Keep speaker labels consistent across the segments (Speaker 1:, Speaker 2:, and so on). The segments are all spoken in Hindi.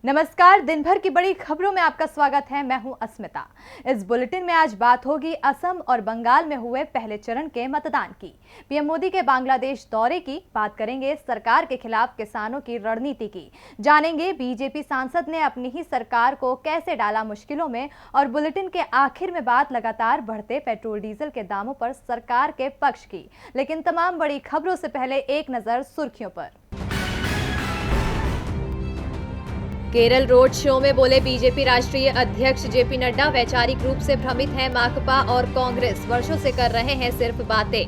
Speaker 1: नमस्कार, दिन भर की बड़ी खबरों में आपका स्वागत है। मैं हूं अस्मिता। इस बुलेटिन में आज बात होगी असम और बंगाल में हुए पहले चरण के मतदान की, पीएम मोदी के बांग्लादेश दौरे की, बात करेंगे सरकार के खिलाफ किसानों की रणनीति की, जानेंगे बीजेपी सांसद ने अपनी ही सरकार को कैसे डाला मुश्किलों में, और बुलेटिन के आखिर में बात लगातार बढ़ते पेट्रोल डीजल के दामों पर सरकार के पक्ष की। लेकिन तमाम बड़ी खबरों से पहले एक नजर सुर्खियों पर। केरल रोड शो में बोले बीजेपी राष्ट्रीय अध्यक्ष जेपी नड्डा, वैचारिक रूप से भ्रमित है माकपा और कांग्रेस, वर्षों से कर रहे हैं सिर्फ बातें।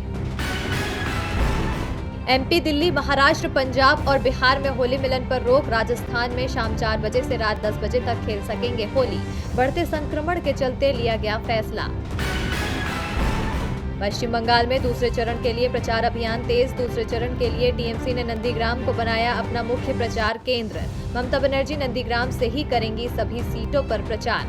Speaker 1: एमपी, दिल्ली, महाराष्ट्र, पंजाब और बिहार में होली मिलन पर रोक, राजस्थान में शाम 4 बजे से रात 10 बजे तक खेल सकेंगे होली, बढ़ते संक्रमण के चलते लिया गया फैसला। पश्चिम बंगाल में दूसरे चरण के लिए प्रचार अभियान तेज, दूसरे चरण के लिए टीएमसी ने नंदीग्राम को बनाया अपना मुख्य प्रचार केंद्र, ममता बनर्जी नंदीग्राम से ही करेंगी सभी सीटों पर प्रचार।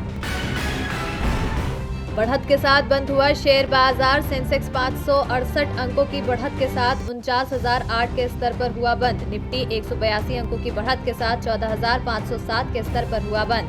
Speaker 1: बढ़त के साथ बंद हुआ शेयर बाजार, सेंसेक्स 568 अंकों की बढ़त के साथ 49,008 के स्तर पर हुआ बंद, निफ्टी 182 अंकों की बढ़त के साथ 14,507 के स्तर पर हुआ बंद।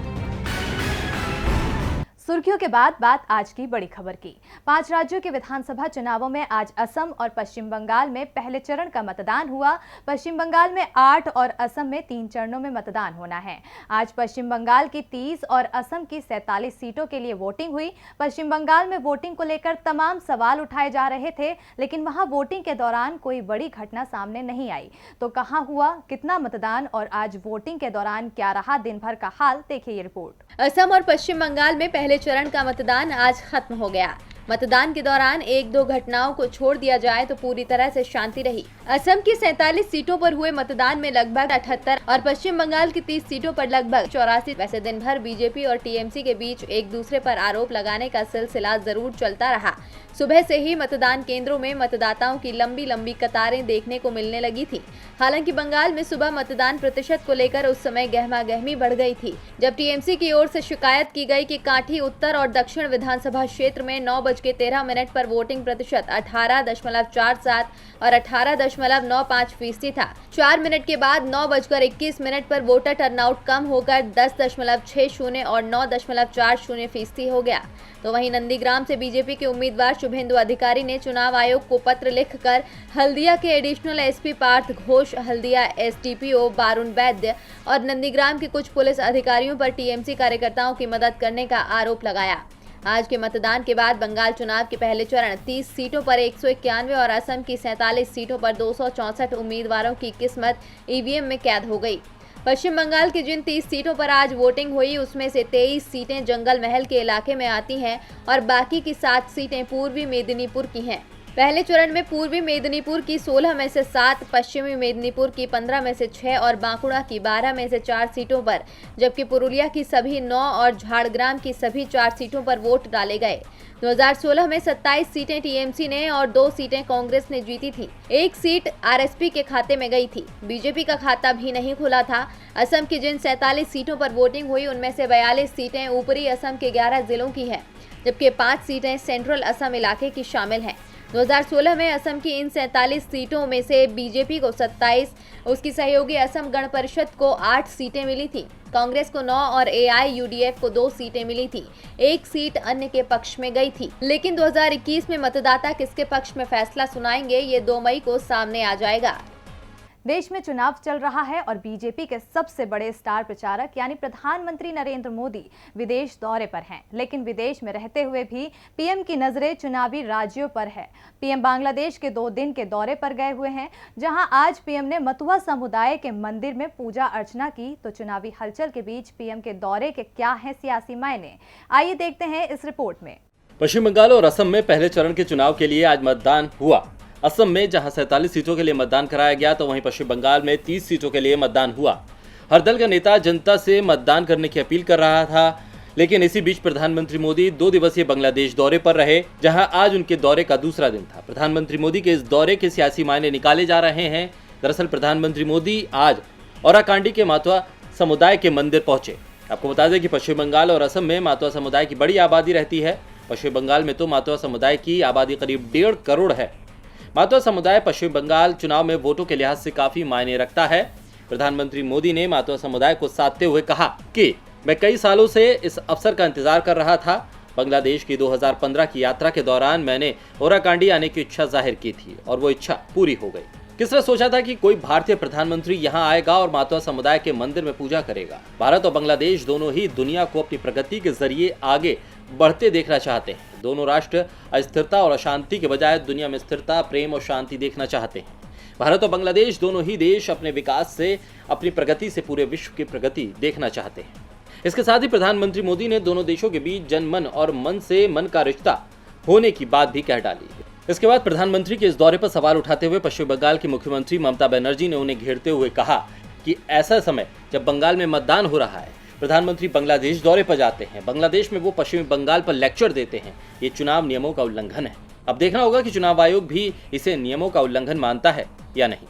Speaker 1: सुर्खियों के बाद बात आज की बड़ी खबर की। 5 राज्यों के विधानसभा चुनावों में आज असम और पश्चिम बंगाल में पहले चरण का मतदान हुआ। पश्चिम बंगाल में 8 और असम में 3 चरणों में मतदान होना है। आज पश्चिम बंगाल की 30 और असम की 47 सीटों के लिए वोटिंग हुई। पश्चिम बंगाल में वोटिंग को लेकर तमाम सवाल उठाए जा रहे थे, लेकिन वहां वोटिंग के दौरान कोई बड़ी घटना सामने नहीं आई। तो कहां हुआ कितना मतदान और आज वोटिंग के दौरान क्या रहा दिन भर का हाल, देखिए ये रिपोर्ट।
Speaker 2: असम और पश्चिम बंगाल में पहले चरण का मतदान आज खत्म हो गया। मतदान के दौरान 1-2 घटनाओं को छोड़ दिया जाए तो पूरी तरह से शांति रही। असम की 47 सीटों पर हुए मतदान में लगभग 78 और पश्चिम बंगाल की 30 सीटों पर लगभग 84। वैसे दिन भर बीजेपी और टीएमसी के बीच एक दूसरे पर आरोप लगाने का सिलसिला जरूर चलता रहा। सुबह से ही मतदान केंद्रों में मतदाताओं की लंबी लंबी कतारें देखने को मिलने लगी थी। हालांकि बंगाल में सुबह मतदान प्रतिशत को लेकर उस समय गहमागहमी बढ़ गई थी, जब टीएमसी की ओर से शिकायत की गई कि काठी उत्तर और दक्षिण विधानसभा क्षेत्र में 9:13 पर वोटिंग प्रतिशत 18.47 और 18.95% था। 4 मिनट के बाद 9:21 पर वोटर टर्नआउट कम होकर 10.60 और 9.40% हो गया। तो वहीं नंदीग्राम से बीजेपी के उम्मीदवार शुभेंदु अधिकारी ने चुनाव आयोग को पत्र लिखकर हल्दिया के additional SP Partha Ghosh, Haldia SDPO Barun Baidya और नंदीग्राम के कुछ पुलिस अधिकारियों पर टीएमसी कार्यकर्ताओं की मदद करने का आरोप लगाया। आज के मतदान के बाद बंगाल चुनाव के पहले चरण 30 सीटों पर 191 और असम की 47 सीटों पर 264 उम्मीदवारों की किस्मत ईवीएम में कैद हो गई। पश्चिम बंगाल की जिन 30 सीटों पर आज वोटिंग हुई उसमें से 23 सीटें जंगल महल के इलाके में आती हैं और बाकी की 7 सीटें पूर्वी मेदिनीपुर की हैं। पहले चरण में पूर्वी मेदिनीपुर की 16 में से 7, पश्चिमी मेदिनीपुर की 15 में से 6 और बांकुड़ा की 12 में से 4 सीटों पर, जबकि पुरुलिया की सभी 9 और झाड़ग्राम की सभी 4 सीटों पर वोट डाले गए। 2016 में 27 सीटें टीएमसी ने और 2 सीटें कांग्रेस ने जीती थी। 1 सीट आरएसपी के खाते में गई थी। बीजेपी का खाता भी नहीं खुला था। असम की जिन 47 सीटों पर वोटिंग हुई उनमें से 42 सीटें ऊपरी असम के 11 जिलों की हैं, जबकि 5 सीटें सेंट्रल असम इलाके की शामिल हैं। 2016 में असम की इन 47 सीटों में से बीजेपी को 27, उसकी सहयोगी असम गण परिषद को 8 सीटें मिली थी। कांग्रेस को 9 और एआईयूडीएफ को 2 सीटें मिली थी। 1 सीट अन्य के पक्ष में गई थी। लेकिन 2021 में मतदाता किसके पक्ष में फैसला सुनाएंगे, ये 2 मई को सामने आ जाएगा।
Speaker 1: देश में चुनाव चल रहा है और बीजेपी के सबसे बड़े स्टार प्रचारक यानी प्रधानमंत्री नरेंद्र मोदी विदेश दौरे पर हैं। लेकिन विदेश में रहते हुए भी पीएम की नजरें चुनावी राज्यों पर है। पीएम बांग्लादेश के 2 दिन के दौरे पर गए हुए हैं, जहां आज पीएम ने मतुआ समुदाय के मंदिर में पूजा अर्चना की। तो चुनावी हलचल के बीच पीएम के दौरे के क्या हैं सियासी मायने, आइए देखते हैं इस रिपोर्ट में।
Speaker 3: पश्चिम बंगाल और असम में पहले चरण के चुनाव के लिए आज मतदान हुआ। असम में जहां 47 सीटों के लिए मतदान कराया गया तो वहीं पश्चिम बंगाल में 30 सीटों के लिए मतदान हुआ। हर दल का नेता जनता से मतदान करने की अपील कर रहा था, लेकिन इसी बीच प्रधानमंत्री मोदी 2 दिवसीय बांग्लादेश दौरे पर रहे, जहां आज उनके दौरे का दूसरा दिन था। प्रधानमंत्री मोदी के इस दौरे के सियासी मायने निकाले जा रहे हैं। दरअसल प्रधानमंत्री मोदी आज ओराकांडी के मातवा समुदाय के मंदिर पहुंचे। आपको बता दें कि पश्चिम बंगाल और असम में मातवा समुदाय की बड़ी आबादी रहती है। पश्चिम बंगाल में तो मातवा समुदाय की आबादी करीब 1.5 करोड़ है। मातवा समुदाय पश्चिम बंगाल चुनाव में वोटों के लिहाज से काफी मायने रखता है। प्रधानमंत्री मोदी ने मातवा समुदाय को साधते हुए कहा कि मैं कई सालों से इस अवसर का इंतजार कर रहा था। बांग्लादेश की 2015 की यात्रा के दौरान मैंने ओराकांडी आने की इच्छा जाहिर की थी और वो इच्छा पूरी हो गई। किसने सोचा था कि कोई भारतीय प्रधानमंत्री यहाँ आएगा और मातवा समुदाय के मंदिर में पूजा करेगा। भारत और बांग्लादेश दोनों ही दुनिया को अपनी प्रगति के जरिए आगे बढ़ते देखना चाहते हैं। दोनों राष्ट्र अस्थिरता और अशांति के बजाय दुनिया में स्थिरता, प्रेम और शांति देखना चाहते हैं। भारत और बांग्लादेश दोनों ही देश अपने विकास से, अपनी प्रगति से पूरे विश्व की प्रगति देखना चाहते हैं। इसके साथ ही प्रधानमंत्री मोदी ने दोनों देशों के बीच जन मन और मन से मन का रिश्ता होने की बात भी कह डाली। इसके बाद प्रधानमंत्री के इस दौरे पर सवाल उठाते हुए पश्चिम बंगाल की मुख्यमंत्री ममता बनर्जी ने उन्हें घेरते हुए कहा कि ऐसा समय जब बंगाल में मतदान हो रहा है, प्रधानमंत्री बांग्लादेश दौरे पर जाते हैं, बांग्लादेश में वो पश्चिमी बंगाल पर लेक्चर देते हैं। ये चुनाव नियमों का उल्लंघन है। अब देखना होगा कि चुनाव आयोग भी इसे नियमों का उल्लंघन मानता है या नहीं।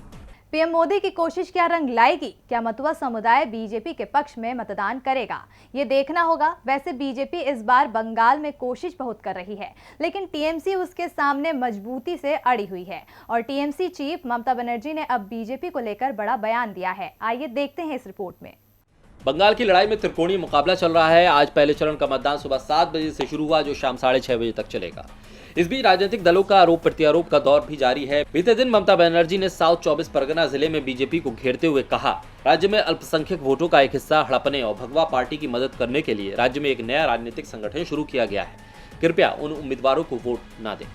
Speaker 1: पीएम मोदी की कोशिश क्या रंग लाएगी? क्या मतुआ समुदाय बीजेपी के पक्ष में मतदान करेगा? ये देखना होगा। वैसे बीजेपी इस बार बंगाल में कोशिश बहुत कर रही है, लेकिन टीएमसी उसके सामने मजबूती से अड़ी हुई है और टीएमसी चीफ ममता बनर्जी ने अब बीजेपी को लेकर बड़ा बयान दिया है। आइए देखते हैं इस रिपोर्ट में।
Speaker 3: बंगाल की लड़ाई में त्रिकोणीय मुकाबला चल रहा है। आज पहले चरण का मतदान सुबह 7 बजे से शुरू हुआ, जो शाम 6:30 बजे तक चलेगा। इस बीच राजनीतिक दलों का आरोप प्रत्यारोप का दौर भी जारी है। बीते दिन ममता बनर्जी ने साउथ 24 परगना जिले में बीजेपी को घेरते हुए कहा, राज्य में अल्पसंख्यक वोटों का एक हिस्सा हड़पने और भगवा पार्टी की मदद करने के लिए राज्य में एक नया राजनीतिक संगठन शुरू किया गया है। कृपया उन उम्मीदवारों को वोट न दें।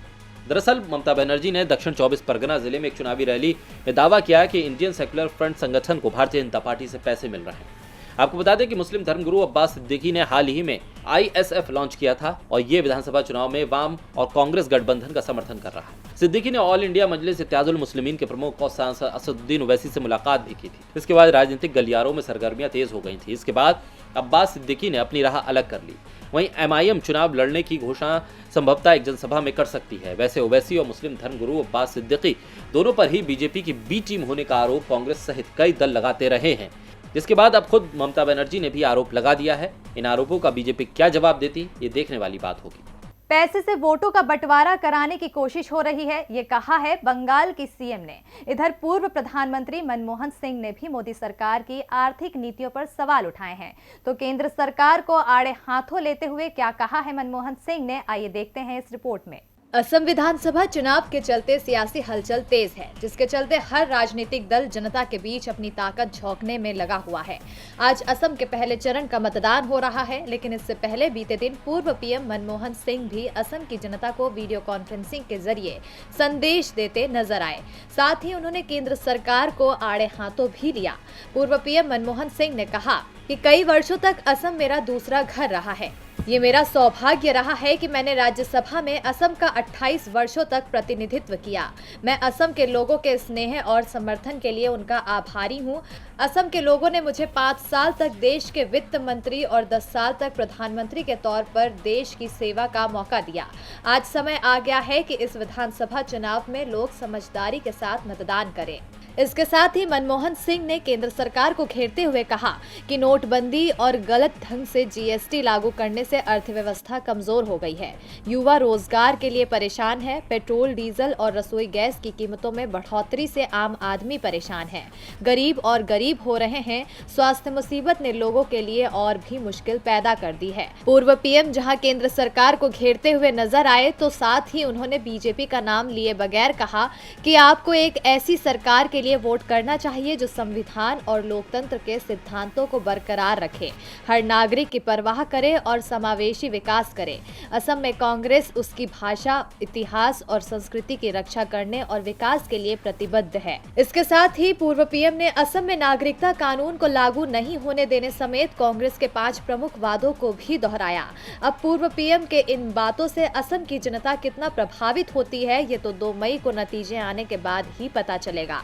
Speaker 3: दरअसल ममता बनर्जी ने दक्षिण 24 परगना जिले में एक चुनावी रैली में दावा किया कि इंडियन सेक्युलर फ्रंट संगठन को भारतीय जनता पार्टी से पैसे मिल रहे हैं। आपको बता दें कि मुस्लिम धर्मगुरु अब्बास सिद्दीकी ने हाल ही में ISF लॉन्च किया था और ये विधानसभा चुनाव में वाम और कांग्रेस गठबंधन का समर्थन कर रहा है। सिद्दीकी ने ऑल इंडिया मजलिस इत्तेहादुल मुस्लिमीन के प्रमुख और सांसद असदुद्दीन ओवैसी से मुलाकात भी की थी। इसके बाद राजनीतिक गलियारों में सरगर्मियां तेज हो गई थी। इसके बाद अब्बास सिद्दीकी ने अपनी राह अलग कर ली। वहीं MIM चुनाव लड़ने की घोषणा संभवतः एक जनसभा में कर सकती है। वैसे ओवैसी और मुस्लिम धर्मगुरु अब्बास सिद्दीकी दोनों पर ही बीजेपी की बी टीम होने का आरोप कांग्रेस सहित कई दल लगाते रहे हैं, जिसके बाद अब खुद ममता बनर्जी ने भी आरोप लगा दिया है। इन आरोपों का बीजेपी क्या जवाब देती, ये देखने वाली बात होगी।
Speaker 1: पैसे से वोटों का बंटवारा कराने की कोशिश हो रही है, ये कहा है बंगाल की सीएम ने। इधर पूर्व प्रधानमंत्री मनमोहन सिंह ने भी मोदी सरकार की आर्थिक नीतियों पर सवाल उठाए हैं। तो केंद्र सरकार को आड़े हाथों लेते हुए क्या कहा है मनमोहन सिंह ने, आइए देखते हैं इस रिपोर्ट में।
Speaker 2: असम विधानसभा चुनाव के चलते सियासी हलचल तेज है, जिसके चलते हर राजनीतिक दल जनता के बीच अपनी ताकत झोंकने में लगा हुआ है। आज असम के पहले चरण का मतदान हो रहा है, लेकिन इससे पहले बीते दिन पूर्व पीएम मनमोहन सिंह भी असम की जनता को वीडियो कॉन्फ्रेंसिंग के जरिए संदेश देते नजर आए। साथ ही उन्होंने केंद्र सरकार को आड़े हाथों भी लिया। पूर्व पीएम मनमोहन सिंह ने कहा कि कई वर्षों तक असम मेरा दूसरा घर रहा है। ये मेरा सौभाग्य रहा है कि मैंने राज्यसभा में असम का 28 वर्षों तक प्रतिनिधित्व किया। मैं असम के लोगों के स्नेह और समर्थन के लिए उनका आभारी हूँ। असम के लोगों ने मुझे 5 साल तक देश के वित्त मंत्री और 10 साल तक प्रधानमंत्री के तौर पर देश की सेवा का मौका दिया। आज समय आ गया है कि इस विधानसभा चुनाव में लोग समझदारी के साथ मतदान करें। इसके साथ ही मनमोहन सिंह ने केंद्र सरकार को घेरते हुए कहा कि नोटबंदी और गलत ढंग से GST लागू करने से अर्थव्यवस्था कमजोर हो गई है। युवा रोजगार के लिए परेशान है। पेट्रोल, डीजल और रसोई गैस की कीमतों में बढ़ोतरी से आम आदमी परेशान है। गरीब और गरीब हो रहे हैं। स्वास्थ्य मुसीबत ने लोगों के लिए और भी मुश्किल पैदा कर दी है। पूर्व पीएम जहां केंद्र सरकार को घेरते हुए नजर आए, तो साथ ही उन्होंने बीजेपी का नाम लिए बगैर कहा कि आपको एक ऐसी सरकार के लिए वोट करना चाहिए जो संविधान और लोकतंत्र के सिद्धांतों को बरकरार रखे, हर नागरिक की परवाह करे और समावेशी विकास करे। असम में कांग्रेस उसकी भाषा, इतिहास और संस्कृति की रक्षा करने और विकास के लिए प्रतिबद्ध है। इसके साथ ही पूर्व पीएम ने असम में नागरिकता कानून को लागू नहीं होने देने समेत कांग्रेस के 5 प्रमुख वादों को भी दोहराया। अब पूर्व पीएम के इन बातों से असम की जनता कितना प्रभावित होती है, ये तो 2 मई को नतीजे आने के बाद ही पता चलेगा।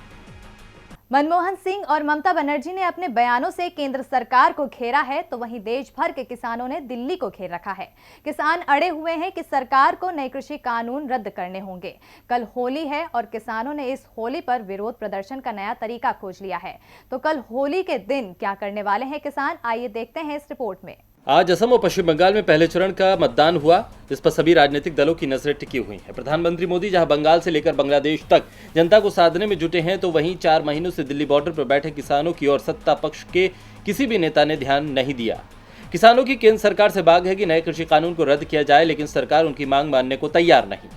Speaker 1: मनमोहन सिंह और ममता बनर्जी ने अपने बयानों से केंद्र सरकार को घेरा है, तो वहीं देश भर के किसानों ने दिल्ली को घेर रखा है। किसान अड़े हुए हैं कि सरकार को नए कृषि कानून रद्द करने होंगे। कल होली है और किसानों ने इस होली पर विरोध प्रदर्शन का नया तरीका खोज लिया है। तो कल होली के दिन क्या करने वाले हैं किसान, आइए देखते हैं इस रिपोर्ट में।
Speaker 3: आज असम और पश्चिम बंगाल में पहले चरण का मतदान हुआ, जिस पर सभी राजनीतिक दलों की नजरें टिकी हुई हैं। प्रधानमंत्री मोदी जहां बंगाल से लेकर बांग्लादेश तक जनता को साधने में जुटे हैं, तो वहीं 4 महीनों से दिल्ली बॉर्डर पर बैठे किसानों की ओर सत्ता पक्ष के किसी भी नेता ने ध्यान नहीं दिया। किसानों की केंद्र सरकार से मांग है कि नए कृषि कानून को रद्द किया जाए, लेकिन सरकार उनकी मांग मानने को तैयार नहीं।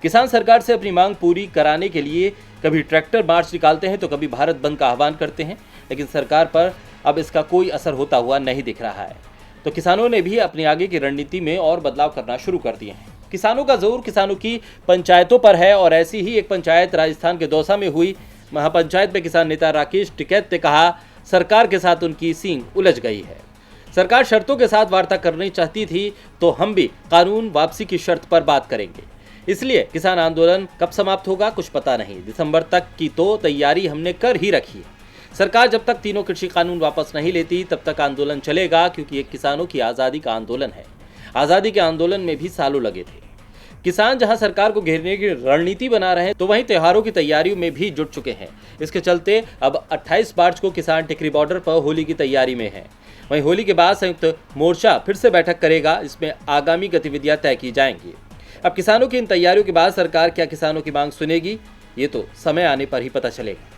Speaker 3: किसान सरकार से अपनी मांग पूरी कराने के लिए कभी ट्रैक्टर मार्च निकालते हैं तो कभी भारत बंद का आह्वान करते हैं, लेकिन सरकार पर अब इसका कोई असर होता हुआ नहीं दिख रहा है। तो किसानों ने भी अपनी आगे की रणनीति में और बदलाव करना शुरू कर दिए हैं। किसानों का जोर किसानों की पंचायतों पर है और ऐसी ही एक पंचायत राजस्थान के दौसा में हुई। महापंचायत में किसान नेता राकेश टिकैत ने कहा, सरकार के साथ उनकी सींग उलझ गई है। सरकार शर्तों के साथ वार्ता करनी चाहती थी, तो हम भी कानून वापसी की शर्त पर बात करेंगे। इसलिए किसान आंदोलन कब समाप्त होगा कुछ पता नहीं। दिसंबर तक की तो तैयारी हमने कर ही रखी है। सरकार जब तक तीनों कृषि कानून वापस नहीं लेती तब तक आंदोलन चलेगा, क्योंकि ये किसानों की आज़ादी का आंदोलन है। आज़ादी के आंदोलन में भी सालों लगे थे। किसान जहां सरकार को घेरने की रणनीति बना रहे हैं, तो वहीं त्योहारों की तैयारियों में भी जुट चुके हैं। इसके चलते अब 28 मार्च को किसान टिकरी बॉर्डर पर होली की तैयारी में है। वहीं होली के बाद संयुक्त मोर्चा फिर से बैठक करेगा, इसमें आगामी गतिविधियां तय की जाएंगी। अब किसानों की इन तैयारियों के बाद सरकार क्या किसानों की मांग सुनेगी, ये तो समय आने पर ही पता चलेगा।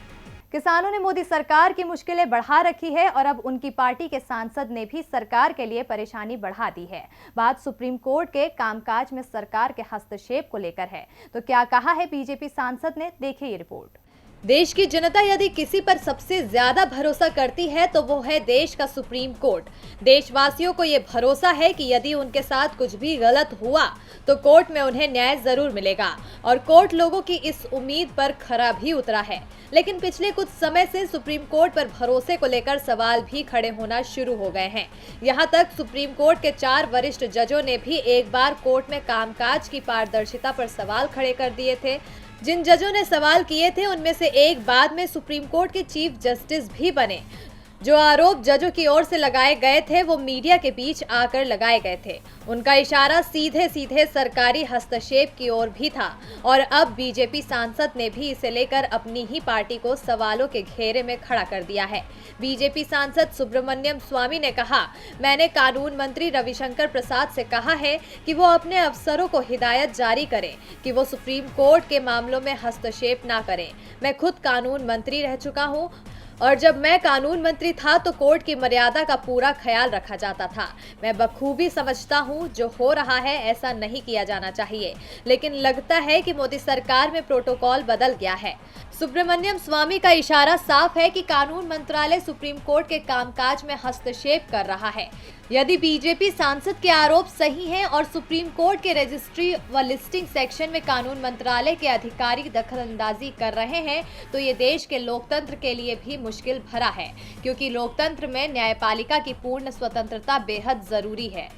Speaker 1: किसानों ने मोदी सरकार की मुश्किलें बढ़ा रखी है और अब उनकी पार्टी के सांसद ने भी सरकार के लिए परेशानी बढ़ा दी है। बात सुप्रीम कोर्ट के कामकाज में सरकार के हस्तक्षेप को लेकर है। तो क्या कहा है बीजेपी सांसद ने, देखिए ये रिपोर्ट।
Speaker 2: देश की जनता यदि किसी पर सबसे ज्यादा भरोसा करती है तो वो है देश का सुप्रीम कोर्ट। देशवासियों को ये भरोसा है कि यदि उनके साथ कुछ भी गलत हुआ तो कोर्ट में उन्हें न्याय जरूर मिलेगा और कोर्ट लोगों की इस उम्मीद पर खरा भी उतरा है। लेकिन पिछले कुछ समय से सुप्रीम कोर्ट पर भरोसे को लेकर सवाल भी खड़े होना शुरू हो गए हैं। यहाँ तक सुप्रीम कोर्ट के 4 वरिष्ठ जजों ने भी एक बार कोर्ट में कामकाज की पारदर्शिता पर सवाल खड़े कर दिए थे। जिन जजों ने सवाल किए थे उनमें से एक बाद में सुप्रीम कोर्ट के चीफ जस्टिस भी बने। जो आरोप जजों की ओर से लगाए गए थे वो मीडिया के बीच आकर लगाए गए थे। उनका इशारा सीधे सीधे सरकारी हस्तक्षेप की ओर भी था और अब बीजेपी सांसद ने भी इसे लेकर अपनी ही पार्टी को सवालों के घेरे में खड़ा कर दिया है। बीजेपी सांसद सुब्रमण्यम स्वामी ने कहा, मैंने कानून मंत्री रविशंकर प्रसाद से कहा है कि वो अपने अफसरों को हिदायत जारी करें कि वो सुप्रीम कोर्ट के मामलों में हस्तक्षेप ना करें। मैं खुद कानून मंत्री रह चुका हूँ और जब मैं कानून मंत्री था तो कोर्ट की मर्यादा का पूरा ख्याल रखा जाता था। मैं बखूबी समझता हूं जो हो रहा है ऐसा नहीं किया जाना चाहिए, लेकिन लगता है कि मोदी सरकार में प्रोटोकॉल बदल गया है। सुब्रमण्यम स्वामी का इशारा साफ है कि कानून मंत्रालय सुप्रीम कोर्ट के कामकाज में हस्तक्षेप कर रहा है। यदि बीजेपी सांसद के आरोप सही हैं और सुप्रीम कोर्ट के रजिस्ट्री व लिस्टिंग सेक्शन में कानून मंत्रालय के अधिकारी दखलंदाजी कर रहे हैं तो ये देश के लोकतंत्र के लिए भी मुश्किल भरा है, क्योंकि लोकतंत्र में न्यायपालिका की पूर्ण स्वतंत्रता बेहद जरूरी है।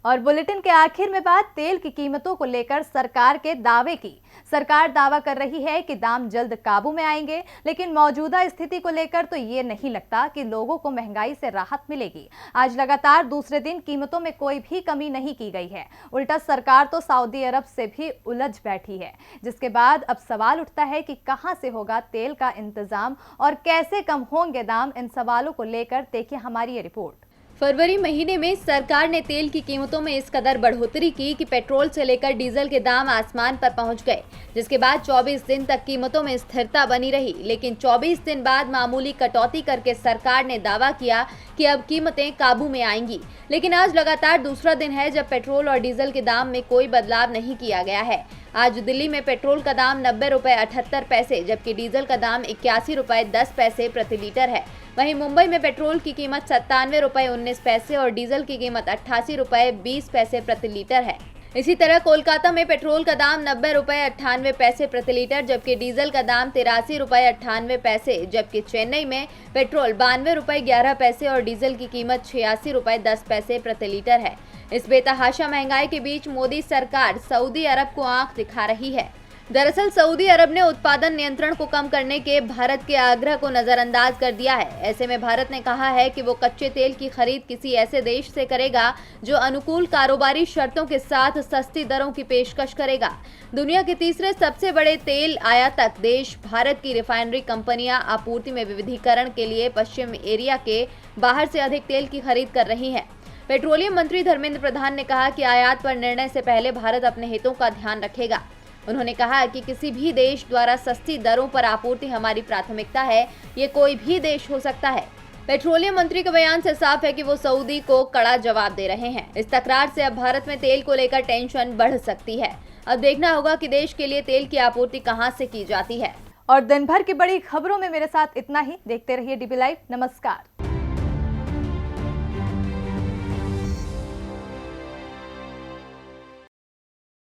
Speaker 1: और बुलेटिन के आखिर में बात तेल की कीमतों को लेकर सरकार के दावे की। सरकार दावा कर रही है कि दाम जल्द काबू में आएंगे, लेकिन मौजूदा स्थिति को लेकर तो ये नहीं लगता कि लोगों को महंगाई से राहत मिलेगी। आज लगातार दूसरे दिन कीमतों में कोई भी कमी नहीं की गई है। उल्टा सरकार तो सऊदी अरब से भी उलझ बैठी है, जिसके बाद अब सवाल उठता है कि कहां से होगा तेल का इंतजाम और कैसे कम होंगे दाम। इन सवालों को लेकर देखिए हमारी ये रिपोर्ट।
Speaker 2: फरवरी महीने में सरकार ने तेल की कीमतों में इस कदर बढ़ोतरी की कि पेट्रोल से लेकर डीजल के दाम आसमान पर पहुंच गए, जिसके बाद 24 दिन तक कीमतों में स्थिरता बनी रही। लेकिन 24 दिन बाद मामूली कटौती करके सरकार ने दावा किया कि अब कीमतें काबू में आएंगी। लेकिन आज लगातार दूसरा दिन है जब पेट्रोल और डीजल के दाम में कोई बदलाव नहीं किया गया है। आज दिल्ली में पेट्रोल का दाम 90 रुपये 78 पैसे जबकि डीजल का दाम 81 रुपये 10 पैसे प्रति लीटर है। वहीं मुंबई में पेट्रोल की कीमत 97 रुपये 19 पैसे और डीजल की कीमत 88 रुपये 20 पैसे प्रति लीटर है। इसी तरह कोलकाता में पेट्रोल का दाम 90 रुपये 98 पैसे प्रति लीटर जबकि डीजल का दाम 83 रुपये 98 पैसे, जबकि चेन्नई में पेट्रोल 92 रुपये 11 पैसे और डीजल की कीमत 86 रुपये 10 पैसे प्रति लीटर है। इस बेतहाशा महंगाई के बीच मोदी सरकार सऊदी अरब को आंख दिखा रही है। दरअसल सऊदी अरब ने उत्पादन नियंत्रण को कम करने के भारत के आग्रह को नजरअंदाज कर दिया है। ऐसे में भारत ने कहा है कि वो कच्चे तेल की खरीद किसी ऐसे देश से करेगा जो अनुकूल कारोबारी शर्तों के साथ सस्ती दरों की पेशकश करेगा। दुनिया के तीसरे सबसे बड़े तेल आयातक देश भारत की रिफाइनरी कंपनियां आपूर्ति में विविधीकरण के लिए पश्चिम एरिया के बाहर से अधिक तेल की खरीद कर रही हैं। पेट्रोलियम मंत्री धर्मेंद्र प्रधान ने कहा कि आयात पर निर्णय से पहले भारत अपने हितों का ध्यान रखेगा। उन्होंने कहा कि किसी भी देश द्वारा सस्ती दरों पर आपूर्ति हमारी प्राथमिकता है, ये कोई भी देश हो सकता है। पेट्रोलियम मंत्री के बयान से साफ है कि वो सऊदी को कड़ा जवाब दे रहे हैं। इस तकरार से अब भारत में तेल को लेकर टेंशन बढ़ सकती है। अब देखना होगा कि देश के लिए तेल की आपूर्ति कहां से की जाती है।
Speaker 1: और दिन भर की बड़ी खबरों में मेरे साथ इतना ही। देखते रहिए डीबी लाइव। नमस्कार।